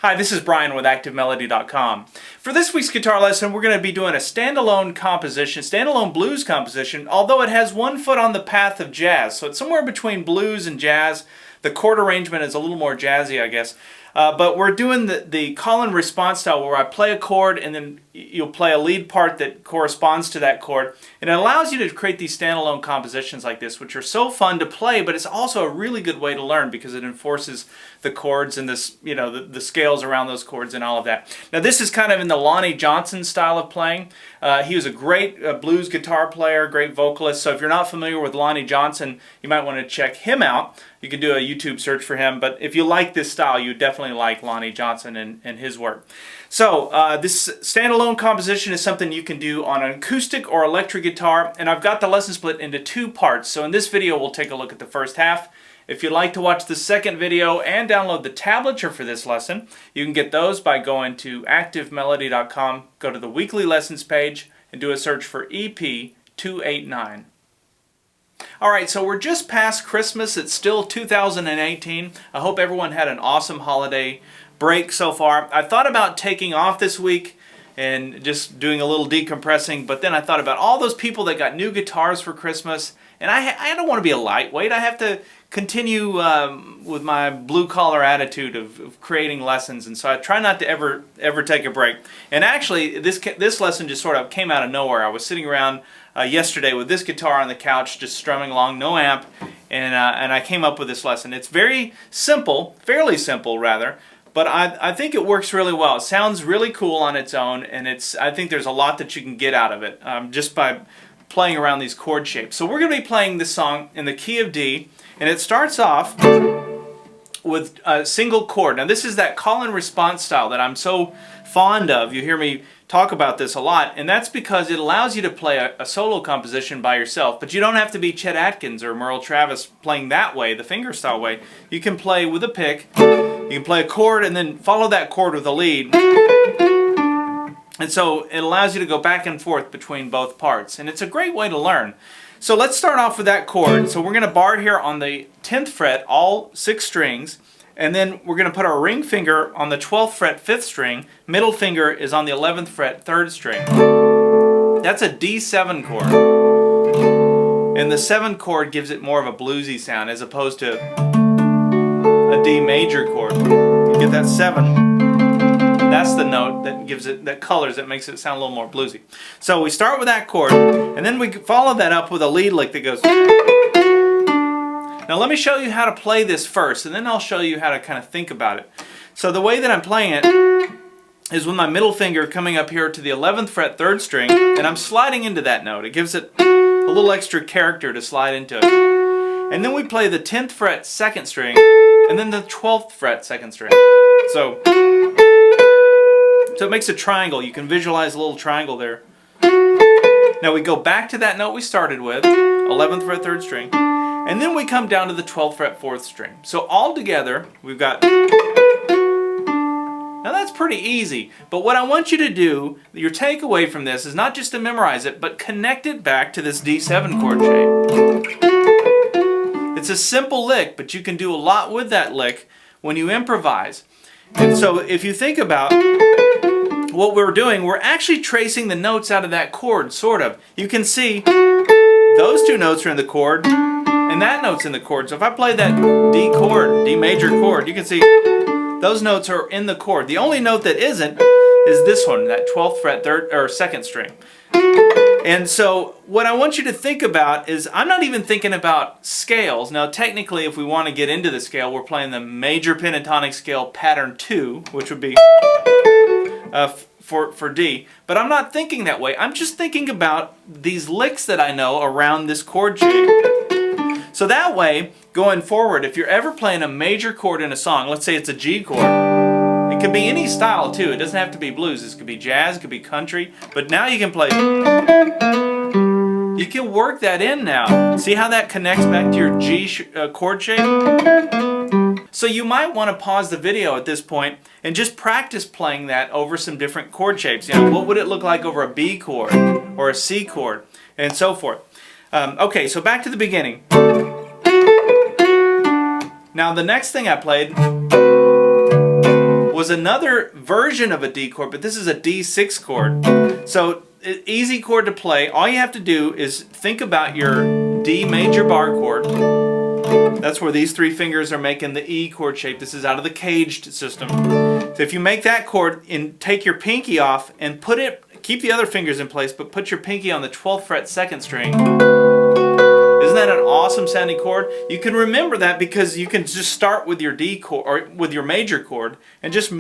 Hi, this is Brian with ActiveMelody.com. For this week's guitar lesson, we're going to be doing a standalone composition, standalone blues composition, although it has one foot on the path of jazz. So it's somewhere between blues and jazz. The chord arrangement is a little more jazzy, I guess. But we're doing the call and response style where I play a chord and then you'll play a lead part that corresponds to that chord. And it allows you to create these standalone compositions like this, which are so fun to play, but it's also a really good way to learn because it enforces the chords and this, the scales around those chords and all of that. Now this is kind of in the Lonnie Johnson style of playing. He was a great blues guitar player, great vocalist. So if you're not familiar with Lonnie Johnson, you might want to check him out. You can do a YouTube search for him, but if you like this style, you definitely like Lonnie Johnson and his work. So this standalone composition is something you can do on an acoustic or electric guitar, and I've got the lesson split into two parts. So in this video, we'll take a look at the first half. If you'd like to watch the second video and download the tablature for this lesson, you can get those by going to ActiveMelody.com, go to the weekly lessons page, and do a search for EP289. Alright, so we're just past Christmas. It's still 2018. I hope everyone had an awesome holiday break so far. I thought about taking off this week and just doing a little decompressing, but then I thought about all those people that got new guitars for Christmas, and I don't want to be a lightweight. I have to continue with my blue-collar attitude of creating lessons, and so I try not to ever take a break. And actually, this lesson just sort of came out of nowhere. I was sitting around yesterday with this guitar on the couch, just strumming along, no amp, and I came up with this lesson. It's very simple, fairly simple rather, but I think it works really well. It sounds really cool on its own, and I think there's a lot that you can get out of it just by playing around these chord shapes. So we're going to be playing this song in the key of D, and it starts off with a single chord. Now this is that call and response style that I'm so fond of. You hear me talk about this a lot, and that's because it allows you to play a solo composition by yourself, but you don't have to be Chet Atkins or Merle Travis playing that way, the fingerstyle way. You can play with a pick, you can play a chord and then follow that chord with a lead, and so it allows you to go back and forth between both parts, and it's a great way to learn. So let's start off with that chord. So we're going to bar here on the 10th fret, all 6 strings, and then we're going to put our ring finger on the 12th fret, 5th string. Middle finger is on the 11th fret, 3rd string. That's a D7 chord. And the 7th chord gives it more of a bluesy sound as opposed to a D major chord. You get that 7. That's the note that gives it, that colors, that makes it sound a little more bluesy. So we start with that chord, and then we follow that up with a lead lick that goes. Now let me show you how to play this first, and then I'll show you how to kind of think about it. So the way that I'm playing it is with my middle finger coming up here to the 11th fret, 3rd string, and I'm sliding into that note. It gives it a little extra character to slide into it. And then we play the 10th fret, 2nd string, and then the 12th fret, 2nd string. So it makes a triangle. You can visualize a little triangle there. Now we go back to that note we started with, 11th fret, 3rd string, and then we come down to the 12th fret, 4th string. So all together, we've got. Now that's pretty easy, but what I want you to do, your takeaway from this, is not just to memorize it, but connect it back to this D7 chord shape. It's a simple lick, but you can do a lot with that lick when you improvise. And so if you think about what we're doing, we're actually tracing the notes out of that chord, sort of. You can see those 2 notes are in the chord, and that note's in the chord. So if I play that D chord, D major chord, you can see those notes are in the chord. The only note that isn't is this one, that 12th fret, 3rd or 2nd string. And so what I want you to think about is, I'm not even thinking about scales. Now technically, if we want to get into the scale, we're playing the major pentatonic scale pattern 2, which would be for D. But I'm not thinking that way. I'm just thinking about these licks that I know around this chord shape. So that way, going forward, if you're ever playing a major chord in a song, let's say it's a G chord, it could be any style too. It doesn't have to be blues. This could be jazz, it could be country. But now you can play. You can work that in now. See how that connects back to your G chord shape? So you might want to pause the video at this point and just practice playing that over some different chord shapes. What would it look like over a B chord or a C chord and so forth. Okay, so back to the beginning. Now the next thing I played was another version of a D chord, but this is a D6 chord. So easy chord to play. All you have to do is think about your D major bar chord. That's where these three fingers are making the E chord shape. This is out of the caged system. So if you make that chord and take your pinky off and keep the other fingers in place, but put your pinky on the 12th fret 2nd string. Isn't that an awesome sounding chord? You can remember that because you can just start with your D chord or with your major chord and just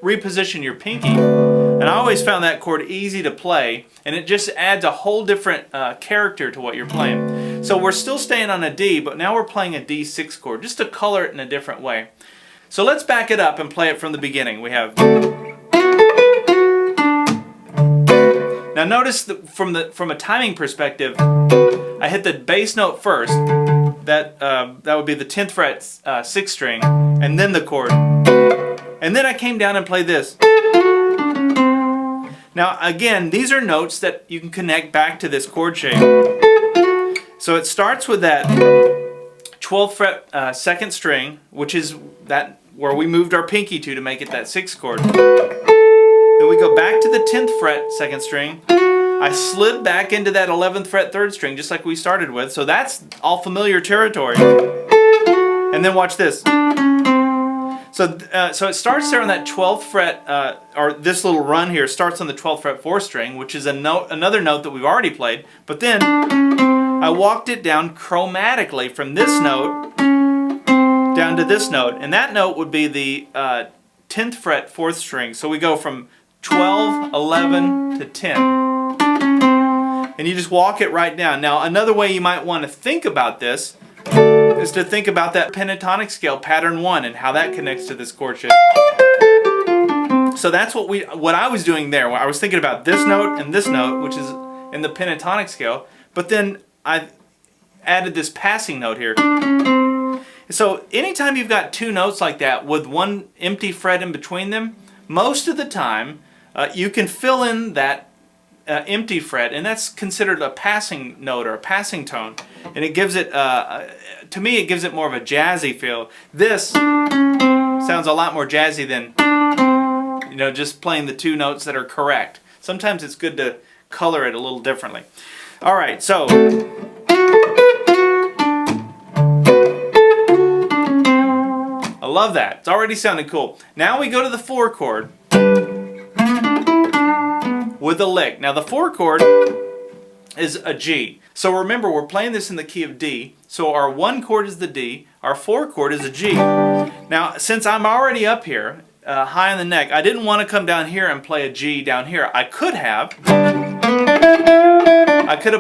reposition your pinky. And I always found that chord easy to play, and it just adds a whole different character to what you're playing. So we're still staying on a D, but now we're playing a D6 chord just to color it in a different way. So let's back it up and play it from the beginning. We have. Now notice that from a timing perspective, I hit the bass note first. That would be the 10th fret 6th string, and then the chord. And then I came down and played this. Now again, these are notes that you can connect back to this chord shape. So it starts with that 12th fret 2nd string, which is that where we moved our pinky to make it that 6th chord. Then we go back to the 10th fret 2nd string. I slid back into that 11th fret 3rd string just like we started with. So that's all familiar territory. And then watch this. So it starts there on that 12th fret, or this little run here starts on the 12th fret 4th string, which is another note that we've already played. But then I walked it down chromatically from this note down to this note, and that note would be the 10th fret 4th string. So we go from 12, 11 to 10. And you just walk it right down. Now another way you might want to think about this is to think about that pentatonic scale, pattern 1, and how that connects to this chord shape. So that's what I was doing there. I was thinking about this note and this note, which is in the pentatonic scale, but then I added this passing note here. So anytime you've got two notes like that with one empty fret in between them, most of the time you can fill in that empty fret, and that's considered a passing note or a passing tone, and it gives it to me it gives it more of a jazzy feel. This sounds a lot more jazzy than just playing the two notes that are correct. Sometimes it's good to color it a little differently. All right, so I love that. It's already sounding cool. Now we go to the 4 chord with a lick. Now the 4 chord is a G. So remember, we're playing this in the key of D. So our 1 chord is the D, our 4 chord is a G. Now since I'm already up here, high on the neck, I didn't want to come down here and play a G down here. I could have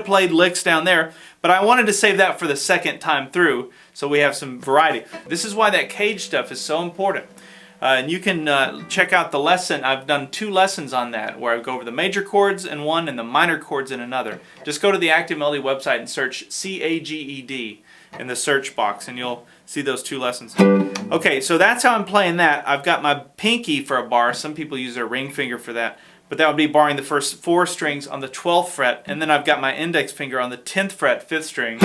played licks down there, but I wanted to save that for the second time through so we have some variety. This is why that cage stuff is so important. And you can check out the lesson. I've done 2 lessons on that where I go over the major chords in one and the minor chords in another. Just go to the Active Melody website and search C-A-G-E-D in the search box and you'll see those 2 lessons. Okay, so that's how I'm playing that. I've got my pinky for a bar. Some people use their ring finger for that. But that would be barring the first 4 strings on the 12th fret, and then I've got my index finger on the 10th fret 5th string.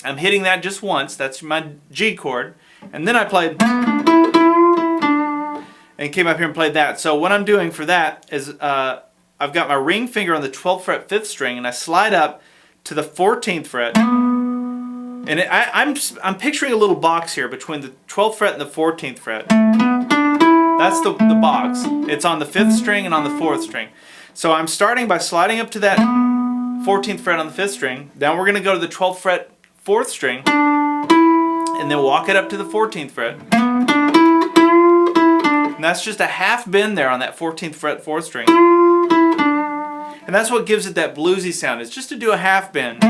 I'm hitting that just once. That's my G chord. And then I played and came up here and played that. So what I'm doing for that is I've got my ring finger on the 12th fret 5th string, and I slide up to the 14th fret. And I'm picturing a little box here between the 12th fret and the 14th fret. That's the box. It's on the 5th string and on the 4th string. So I'm starting by sliding up to that 14th fret on the 5th string. Now we're going to go to the 12th fret 4th string and then walk it up to the 14th fret. And that's just a half bend there on that 14th fret 4th string. And that's what gives it that bluesy sound. It's just to do a half bend.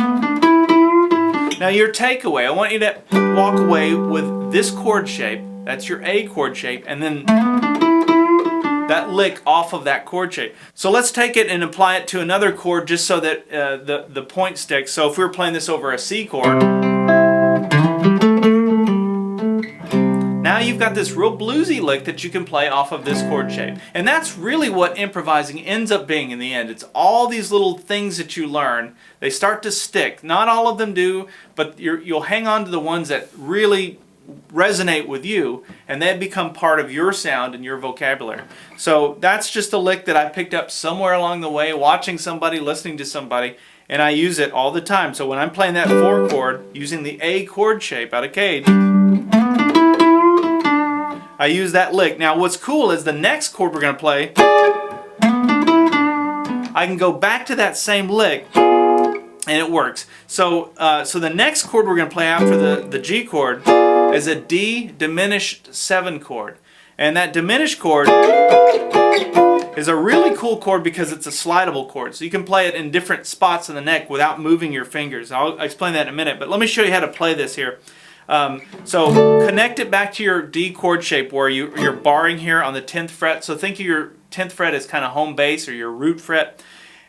Now your takeaway, I want you to walk away with this chord shape. That's your A chord shape, and then that lick off of that chord shape. So let's take it and apply it to another chord just so that the point sticks. So if we were playing this over a C chord, now you've got this real bluesy lick that you can play off of this chord shape. And that's really what improvising ends up being in the end. It's all these little things that you learn. They start to stick. Not all of them do, but you'll hang on to the ones that really resonate with you, and they become part of your sound and your vocabulary. So that's just a lick that I picked up somewhere along the way, watching somebody, listening to somebody, and I use it all the time. So when I'm playing that 4 chord, using the A chord shape out of Cage, I use that lick. Now what's cool is the next chord we're going to play, I can go back to that same lick, and it works. So the next chord we're going to play after the G chord is a D diminished 7 chord. And that diminished chord is a really cool chord because it's a slidable chord. So you can play it in different spots in the neck without moving your fingers. I'll explain that in a minute, but let me show you how to play this here. So connect it back to your D chord shape where you're barring here on the 10th fret. So think of your 10th fret as kind of home base or your root fret.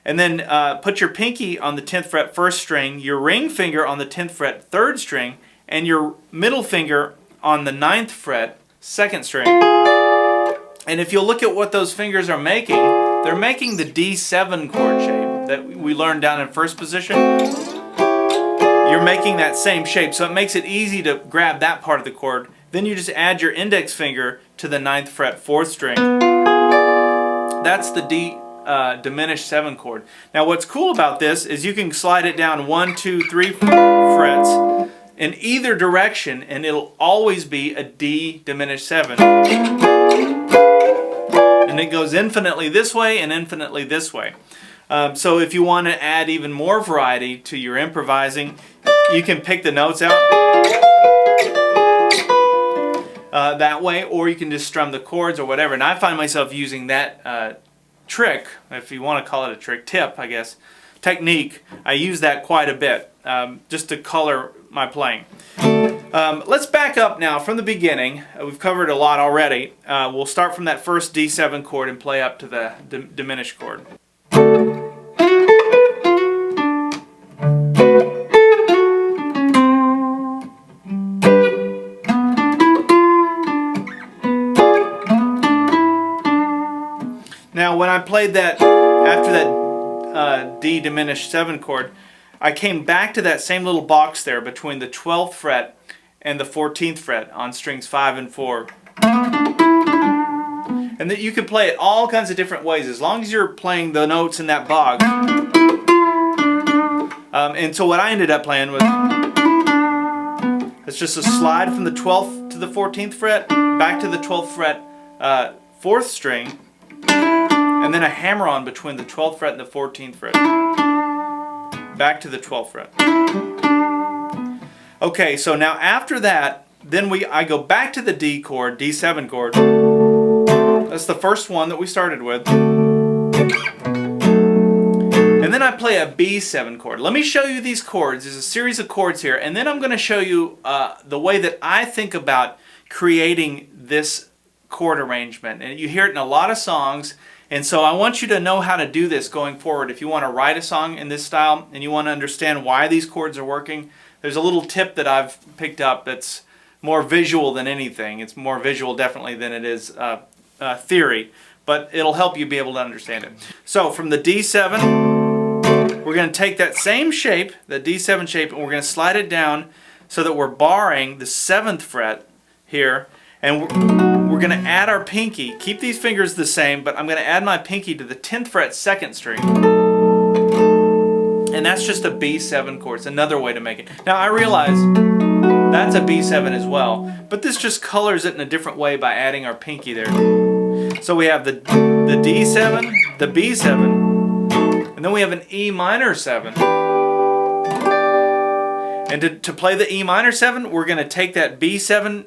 And then put your pinky on the 10th fret 1st string, your ring finger on the 10th fret 3rd string, and your middle finger on the 9th fret 2nd string. And if you'll look at what those fingers are making, they're making the D7 chord shape that we learned down in 1st position. You're making that same shape, so it makes it easy to grab that part of the chord. Then you just add your index finger to the 9th fret 4th string. That's the D diminished 7 chord. Now what's cool about this is you can slide it down 1, 2, 3 frets in either direction, and it'll always be a D diminished 7. And it goes infinitely this way and infinitely this way. So if you want to add even more variety to your improvising, you can pick the notes out that way, or you can just strum the chords or whatever. And I find myself using that trick, if you want to call it a trick, tip, I guess, technique. I use that quite a bit just to color my playing. Let's back up now from the beginning. We've covered a lot already. We'll start from that first D7 chord and play up to the diminished chord. Now when I played that, after that D diminished 7 chord, I came back to that same little box there between the 12th fret and the 14th fret on strings 5 and 4. And that you can play it all kinds of different ways as long as you're playing the notes in that box. And so what I ended up playing was, it's just a slide from the 12th to the 14th fret, back to the 12th fret 4th string, and then a hammer-on between the 12th fret and the 14th fret. Back to the 12th fret. Okay, so now after that, then I go back to the D chord, D7 chord. That's the first one that we started with. And then I play a B7 chord. Let me show you these chords. There's a series of chords here, and then I'm going to show you the way that I think about creating this chord arrangement. And you hear it in a lot of songs. And so I want you to know how to do this going forward. If you want to write a song in this style and you want to understand why these chords are working, there's a little tip that I've picked up that's more visual than anything. It's more visual definitely than it is theory, but it'll help you be able to understand it. So from the D7, we're going to take that same shape, the D7 shape, and we're going to slide it down so that we're barring the 7th fret here, and we're going to add our pinky. Keep these fingers the same, but I'm going to add my pinky to the 10th fret 2nd string. And that's just a B7 chord. It's another way to make it. Now I realize that's a B7 as well, but this just colors it in a different way by adding our pinky there. So we have the D7, the B7, and then we have an E minor 7. And to play the E minor 7, we're going to take that B7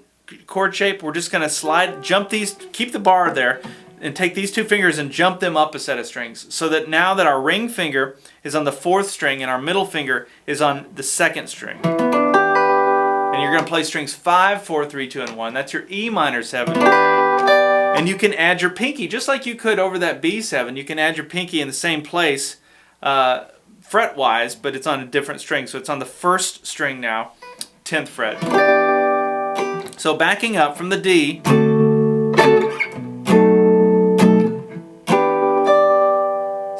chord shape, we're just going to jump these, keep the bar there, and take these two fingers and jump them up a set of strings. So that now that our ring finger is on the 4th string and our middle finger is on the 2nd string. And you're going to play strings 5, 4, 3, 2, and 1. That's your E minor 7. And you can add your pinky, just like you could over that B7, you can add your pinky in the same place fret-wise, but it's on a different string. So it's on the 1st string now, 10th fret. So backing up from the D,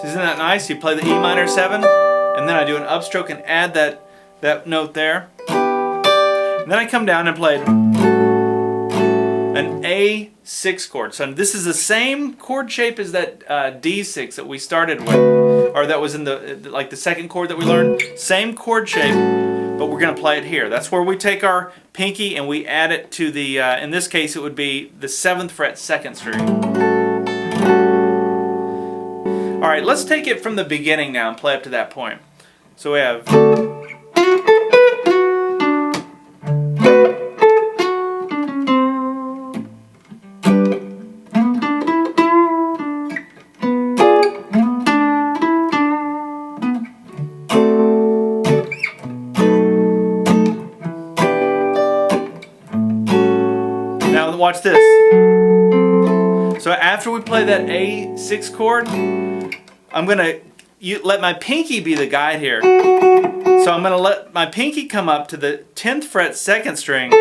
isn't that nice? You play the E minor 7, and then I do an upstroke and add that note there. And then I come down and play an A6 chord. So this is the same chord shape as that D6 that we started with, or that was in the second chord that we learned. Same chord shape, but we're going to play it here. That's where we take our pinky and we add it to the, in this case it would be the 7th fret 2nd string. Alright, let's take it from the beginning now and play up to that point. So we have... Now watch this. So after we play that A6 chord, I'm going to let my pinky be the guide here. So I'm going to let my pinky come up to the 10th fret 2nd string,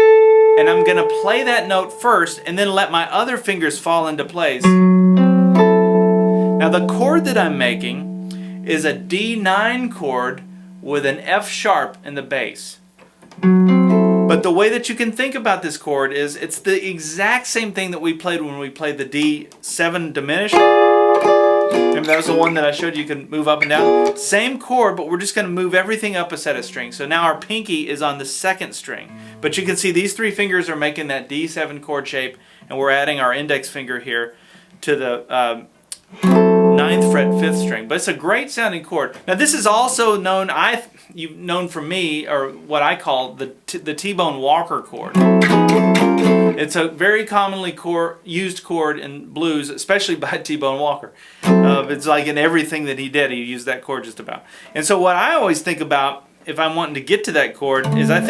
and I'm going to play that note first and then let my other fingers fall into place. Now the chord that I'm making is a D9 chord with an F sharp in the bass. But the way that you can think about this chord is it's the exact same thing that we played when we played the D7 diminished. Remember that was the one that I showed you can move up and down? Same chord, but we're just going to move everything up a set of strings. So now our pinky is on the 2nd string. But you can see these 3 fingers are making that D7 chord shape, and we're adding our index finger here to the 9th fret 5th string. But it's a great sounding chord. Now this is also known, you've known from me, or what I call the T-Bone Walker chord. It's a very commonly used chord in blues, especially by T-Bone Walker. It's like in everything that he did, he used that chord just about. And so what I always think about, if I'm wanting to get to that chord, is I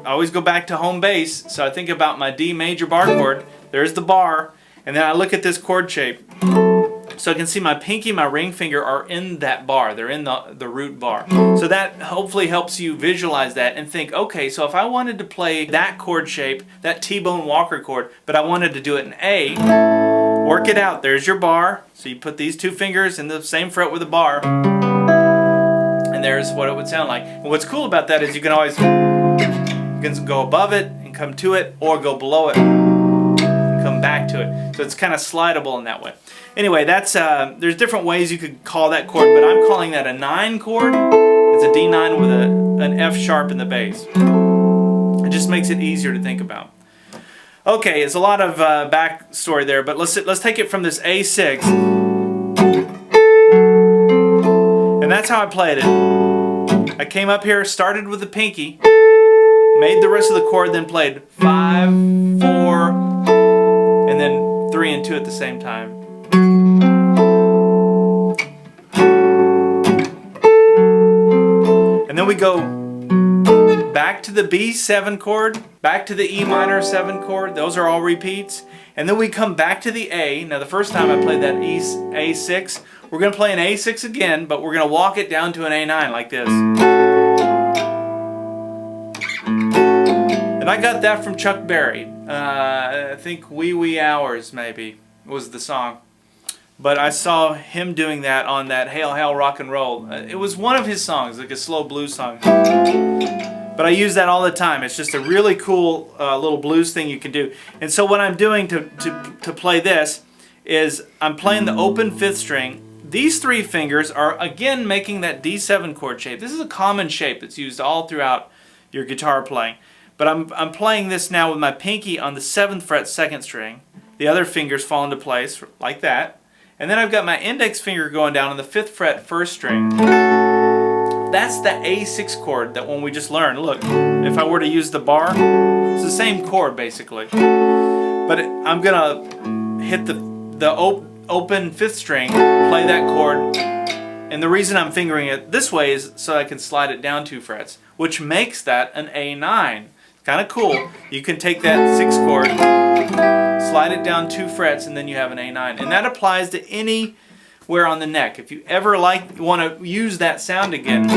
always go back to home bass, so I think about my D major bar chord, there's the bar, and then I look at this chord shape. So I can see my pinky and my ring finger are in that bar. They're in the root bar. So that hopefully helps you visualize that and think, okay, so if I wanted to play that chord shape, that T-Bone Walker chord, but I wanted to do it in A, work it out. There's your bar. So you put these 2 fingers in the same fret with the bar, and there's what it would sound like. And what's cool about that is you can always go above it and come to it, or go below it and come back to it. So it's kind of slidable in that way. Anyway, that's there's different ways you could call that chord, but I'm calling that a 9 chord. It's a D9 with an F sharp in the bass. It just makes it easier to think about. Okay, it's a lot of backstory there, but let's take it from this A6, and that's how I played it. I came up here, started with the pinky, made the rest of the chord, then played 5, 4, and then 3 and 2 at the same time. And then we go back to the B7 chord, back to the E minor 7 chord, those are all repeats. And then we come back to the A. Now the first time I played that A6, we're going to play an A6 again, but we're going to walk it down to an A9 like this. And I got that from Chuck Berry. I think Wee Wee Hours maybe was the song. But I saw him doing that on that Hail Hail Rock and Roll. It was one of his songs, like a slow blues song. But I use that all the time. It's just a really cool little blues thing you can do. And so what I'm doing to play this is I'm playing the open 5th string. These 3 fingers are again making that D7 chord shape. This is a common shape that's used all throughout your guitar playing. But I'm playing this now with my pinky on the 7th fret 2nd string. The other fingers fall into place like that. And then I've got my index finger going down on the 5th fret 1st string. That's the A6 chord, that one we just learned. Look, if I were to use the bar, it's the same chord basically. But I'm gonna hit the open 5th string, play that chord, and the reason I'm fingering it this way is so I can slide it down 2 frets, which makes that an A9. Kind of cool. You can take that 6 chord, slide it down 2 frets, and then you have an A9. And that applies to anywhere on the neck. If you ever want to use that sound again,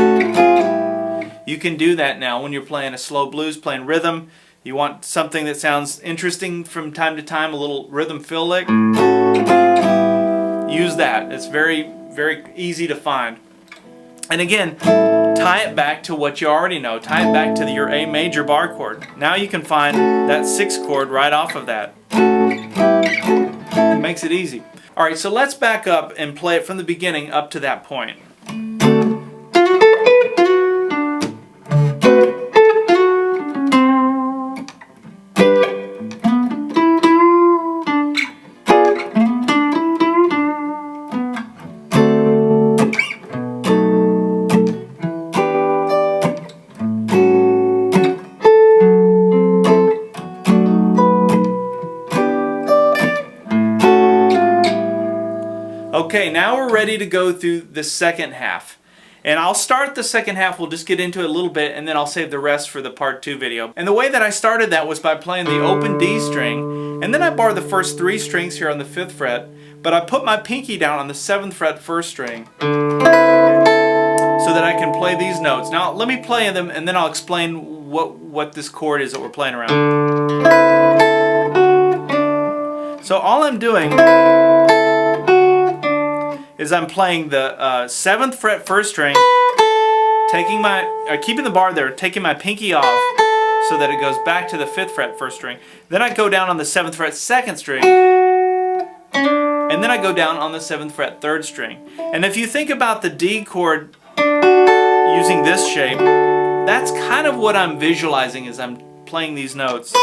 you can do that now when you're playing a slow blues, playing rhythm. You want something that sounds interesting from time to time, a little rhythm fill lick. Use that. It's very, very easy to find. And again, tie it back to what you already know. Tie it back to your A major bar chord. Now you can find that 6 chord right off of that. Makes it easy. Alright, so let's back up and play it from the beginning up to that point. Okay, now we're ready to go through the second half. And I'll start the second half, we'll just get into it a little bit, and then I'll save the rest for the part 2 video. And the way that I started that was by playing the open D string, and then I bar the first 3 strings here on the 5th fret, but I put my pinky down on the 7th fret 1st string so that I can play these notes. Now let me play them and then I'll explain what this chord is that we're playing around. So all I'm doing is I'm playing the 7th fret 1st string, keeping the bar there, taking my pinky off so that it goes back to the 5th fret 1st string. Then I go down on the 7th fret 2nd string, and then I go down on the 7th fret 3rd string. And if you think about the D chord using this shape, that's kind of what I'm visualizing as I'm playing these notes.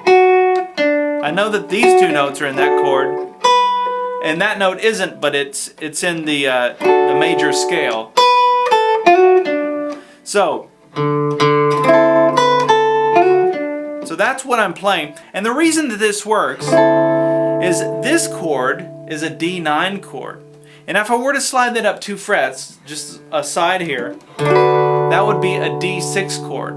I know that these 2 notes are in that chord, and that note isn't, but it's in the major scale. So that's what I'm playing. And the reason that this works is this chord is a D9 chord. And if I were to slide that up 2 frets, just aside here, that would be a D6 chord.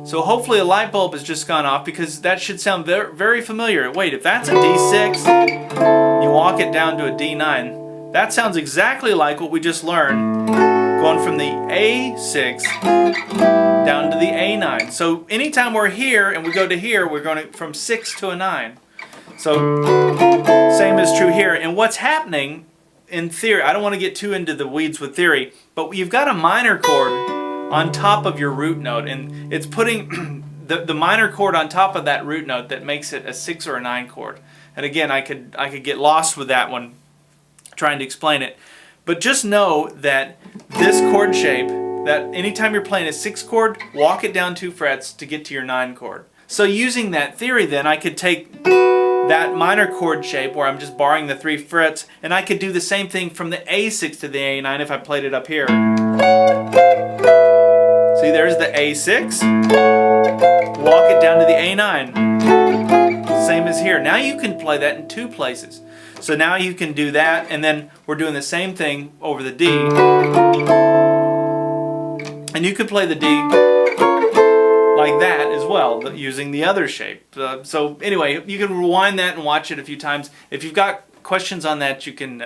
So hopefully a light bulb has just gone off, because that should sound very, very familiar. Wait, if that's a D6, you walk it down to a D9, that sounds exactly like what we just learned, going from the A6 down to the A9. So anytime we're here and we go to here, we're going from 6 to a 9. So same is true here. And what's happening in theory, I don't want to get too into the weeds with theory, but you've got a minor chord on top of your root note, and it's putting the minor chord on top of that root note that makes it a 6 or a 9 chord. And again, I could get lost with that one trying to explain it, but just know that this chord shape, that anytime you're playing a 6 chord, walk it down 2 frets to get to your 9 chord. So using that theory, then I could take that minor chord shape where I'm just barring the 3 frets, and I could do the same thing from the A6 to the A9 if I played it up here. See, there's the A6, walk it down to the A9, same as here. Now you can play that in 2 places. So now you can do that, and then we're doing the same thing over the D. And you could play the D like that as well, using the other shape. So anyway, you can rewind that and watch it a few times. If you've got questions on that, you can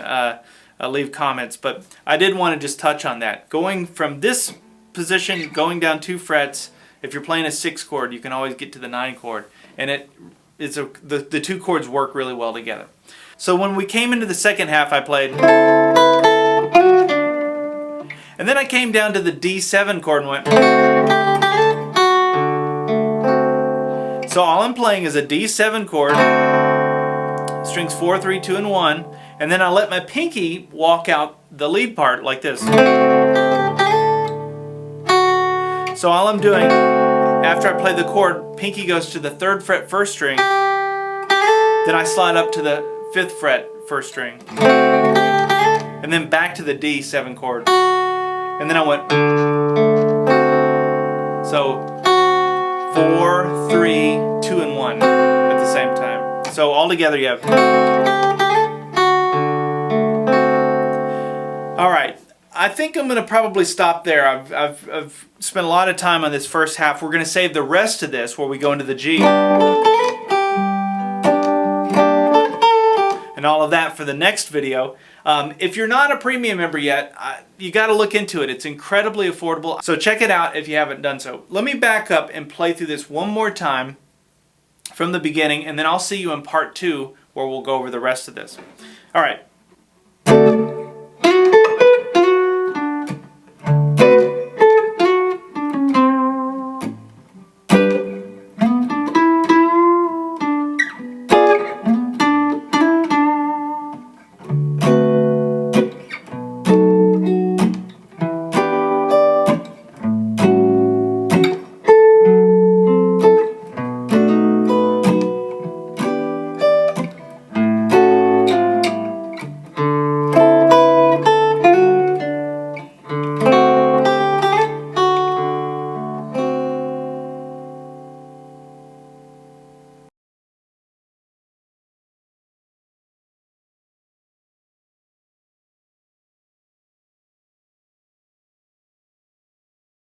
leave comments, but I did want to just touch on that. Going from this position, going down 2 frets, if you're playing a 6 chord, you can always get to the 9 chord, and the 2 chords work really well together. So when we came into the second half, I played, and then I came down to the D7 chord and went. So all I'm playing is a D7 chord, strings 4, 3, 2, and 1, and then I let my pinky walk out the lead part like this. So all I'm doing, after I play the chord, pinky goes to the 3rd fret 1st string, then I slide up to the 5th fret 1st string, and then back to the D7 chord, and then I went. So 4, 3, 2, and 1 at the same time. So all together you have. All right. I think I'm going to probably stop there. I've spent a lot of time on this first half. We're going to save the rest of this where we go into the G and all of that for the next video. If you're not a premium member yet, you got to look into it. It's incredibly affordable. So check it out if you haven't done so. Let me back up and play through this one more time from the beginning, and then I'll see you in part 2 where we'll go over the rest of this. All right.